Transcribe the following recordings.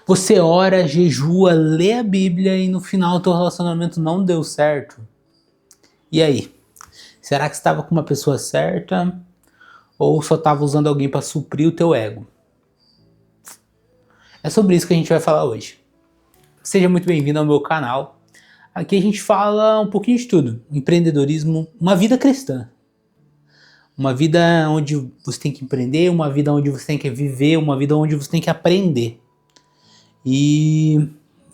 Você ora, jejua, lê a Bíblia e no final o teu relacionamento não deu certo. E aí? Será que você estava com uma pessoa certa ou só estava usando alguém para suprir o teu ego? É sobre isso que a gente vai falar hoje. Seja muito bem-vindo ao meu canal. Aqui a gente fala um pouquinho de tudo. Empreendedorismo, uma vida cristã. Uma vida onde você tem que empreender, uma vida onde você tem que viver, uma vida onde você tem que aprender. E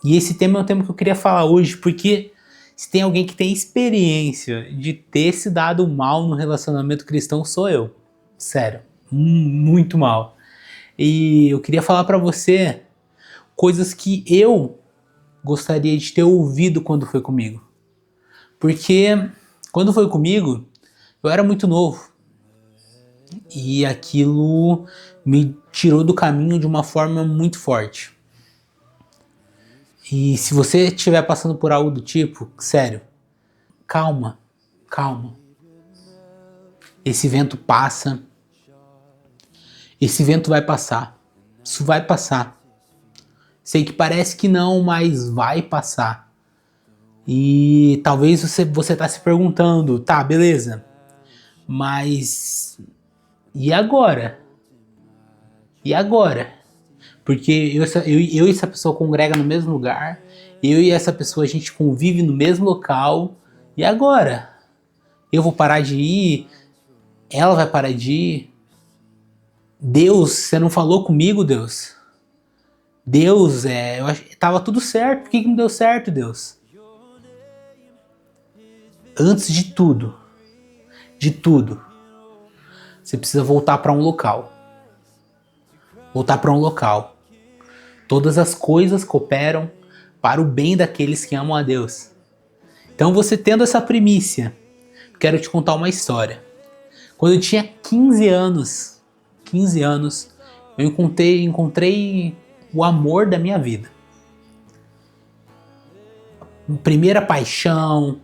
esse tema é um tema que eu queria falar hoje, porque se tem alguém que tem experiência de ter se dado mal no relacionamento cristão, sou eu. Sério, muito mal. E eu queria falar pra você coisas que eu gostaria de ter ouvido quando foi comigo. Porque quando foi comigo, eu era muito novo. E aquilo me tirou do caminho de uma forma muito forte. E se você estiver passando por algo do tipo, sério, calma, calma. Esse vento passa, esse vento vai passar, isso vai passar. Sei que parece que não, mas vai passar. E talvez você tá se perguntando, tá, beleza, mas e agora? E agora? Porque eu e essa pessoa congrega no mesmo lugar, eu e essa pessoa a gente convive no mesmo local, e agora? Eu vou parar de ir? Ela vai parar de ir? Deus, você não falou comigo, Deus? Deus, eu acho que tava tudo certo, por que não deu certo, Deus? Antes de tudo, você precisa voltar para um local. Voltar para um local. Todas as coisas cooperam para o bem daqueles que amam a Deus. Então você tendo essa primícia, quero te contar uma história. Quando eu tinha 15 anos, eu encontrei o amor da minha vida. Primeira paixão,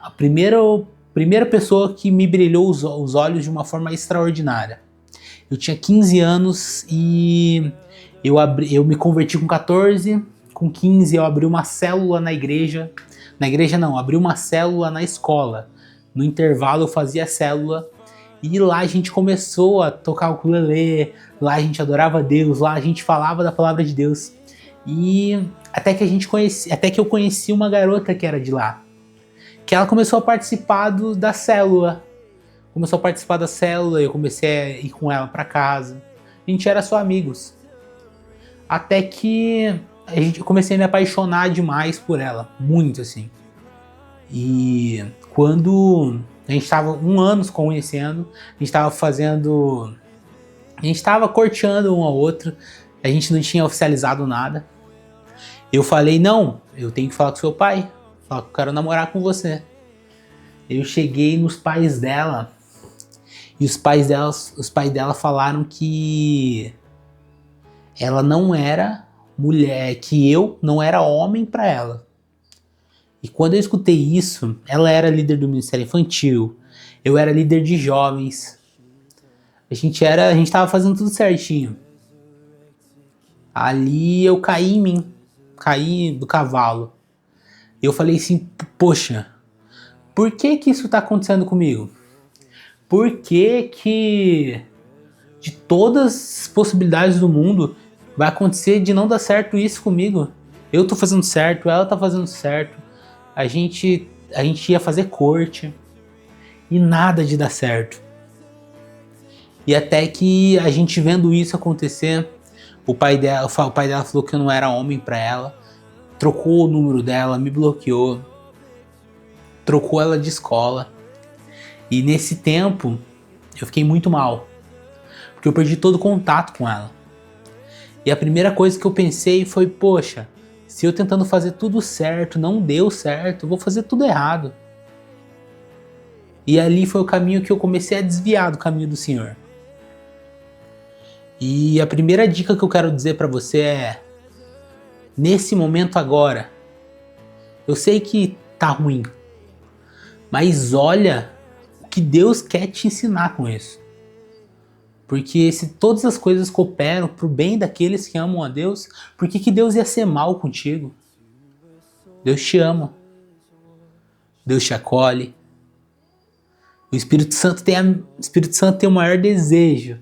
a primeira pessoa que me brilhou os olhos de uma forma extraordinária. Eu tinha 15 anos e eu me converti com 14, com 15 eu abri uma célula na igreja. Na igreja não, abri uma célula na escola. No intervalo eu fazia célula e lá a gente começou a tocar o ukulele, lá a gente adorava a Deus, lá a gente falava da palavra de Deus. E até que eu conheci uma garota que era de lá, que ela começou a participar da célula. Começou a participar da célula, eu comecei a ir com ela pra casa. A gente era só amigos. Até que eu comecei a me apaixonar demais por ela, muito assim. E quando a gente tava 1 ano se conhecendo, a gente tava corteando um ao outro, a gente não tinha oficializado nada. Eu falei, não, eu tenho que falar com seu pai, falar que eu quero namorar com você. Eu cheguei nos pais dela, e os pais dela falaram que ela não era mulher, que eu não era homem para ela. E quando eu escutei isso, ela era líder do Ministério Infantil, eu era líder de jovens. A gente tava fazendo tudo certinho. Ali eu caí em mim, caí do cavalo. Eu falei assim, poxa, por que isso tá acontecendo comigo? Por que de todas as possibilidades do mundo vai acontecer de não dar certo isso comigo? Eu tô fazendo certo, ela tá fazendo certo, a gente ia fazer corte e nada de dar certo. E até que a gente vendo isso acontecer, o pai dela falou que eu não era homem pra ela, trocou o número dela, me bloqueou, trocou ela de escola. E nesse tempo eu fiquei muito mal, porque eu perdi todo o contato com ela. E a primeira coisa que eu pensei foi, poxa, se eu tentando fazer tudo certo, não deu certo, eu vou fazer tudo errado. E ali foi o caminho que eu comecei a desviar do caminho do Senhor. E a primeira dica que eu quero dizer pra você é, nesse momento agora, eu sei que tá ruim, mas olha o que Deus quer te ensinar com isso. Porque se todas as coisas cooperam para o bem daqueles que amam a Deus, por que Deus ia ser mal contigo? Deus te ama. Deus te acolhe. O Espírito Santo tem o maior desejo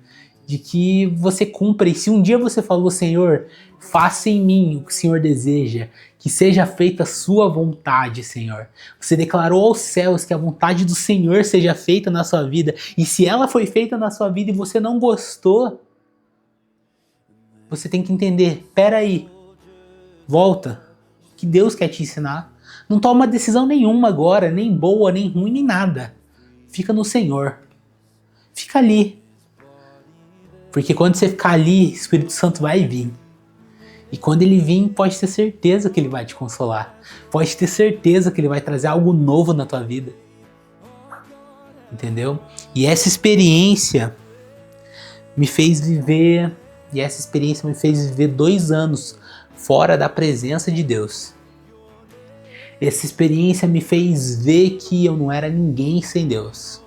de que você cumpra. E se um dia você falou, Senhor, faça em mim o que o Senhor deseja, que seja feita a sua vontade, Senhor. Você declarou aos céus que a vontade do Senhor seja feita na sua vida. E se ela foi feita na sua vida e você não gostou, você tem que entender, peraí, volta, que Deus quer te ensinar. Não toma decisão nenhuma agora, nem boa, nem ruim, nem nada. Fica no Senhor. Fica ali. Porque quando você ficar ali, o Espírito Santo vai vir. E quando ele vir, pode ter certeza que ele vai te consolar. Pode ter certeza que ele vai trazer algo novo na tua vida. Entendeu? E essa experiência me fez viver 2 anos fora da presença de Deus. Essa experiência me fez ver que eu não era ninguém sem Deus.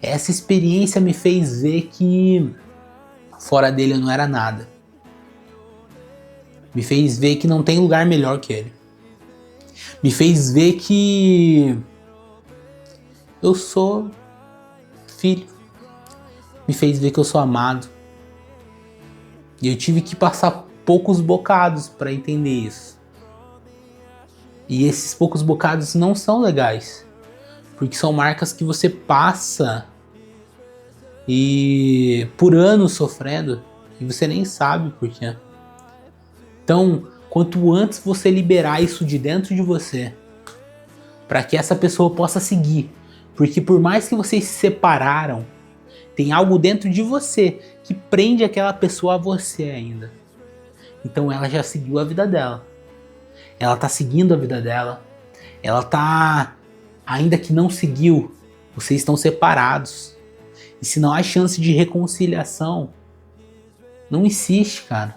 Essa experiência me fez ver que fora dele eu não era nada. Me fez ver que não tem lugar melhor que ele. Me fez ver que eu sou filho. Me fez ver que eu sou amado. E eu tive que passar poucos bocados para entender isso. E esses poucos bocados não são legais. Porque são marcas que você passa e por anos sofrendo e você nem sabe por quê. Então, quanto antes você liberar isso de dentro de você, para que essa pessoa possa seguir. Porque por mais que vocês se separaram, tem algo dentro de você que prende aquela pessoa a você ainda. Então ela já seguiu a vida dela. Ela tá seguindo a vida dela. Ela tá... Ainda que não seguiu, vocês estão separados. E se não há chance de reconciliação, não insiste, cara.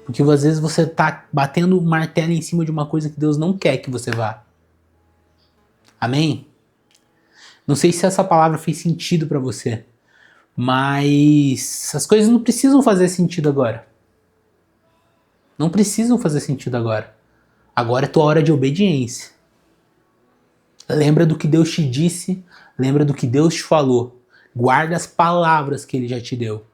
Porque às vezes você tá batendo o martelo em cima de uma coisa que Deus não quer que você vá. Amém? Não sei se essa palavra fez sentido pra você. Mas as coisas não precisam fazer sentido agora. Não precisam fazer sentido agora. Agora é tua hora de obediência. Lembra do que Deus te disse. Lembra do que Deus te falou. Guarda as palavras que Ele já te deu.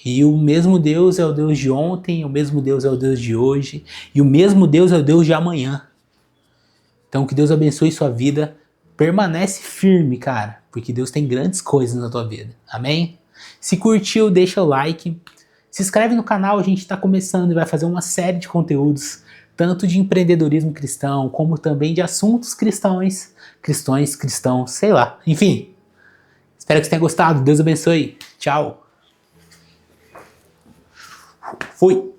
E o mesmo Deus é o Deus de ontem. O mesmo Deus é o Deus de hoje. E o mesmo Deus é o Deus de amanhã. Então que Deus abençoe sua vida. Permanece firme, cara. Porque Deus tem grandes coisas na tua vida. Amém? Se curtiu, deixa o like. Se inscreve no canal, a gente está começando e vai fazer uma série de conteúdos, tanto de empreendedorismo cristão, como também de assuntos cristãos, sei lá. Enfim, espero que você tenha gostado. Deus abençoe. Tchau. Fui.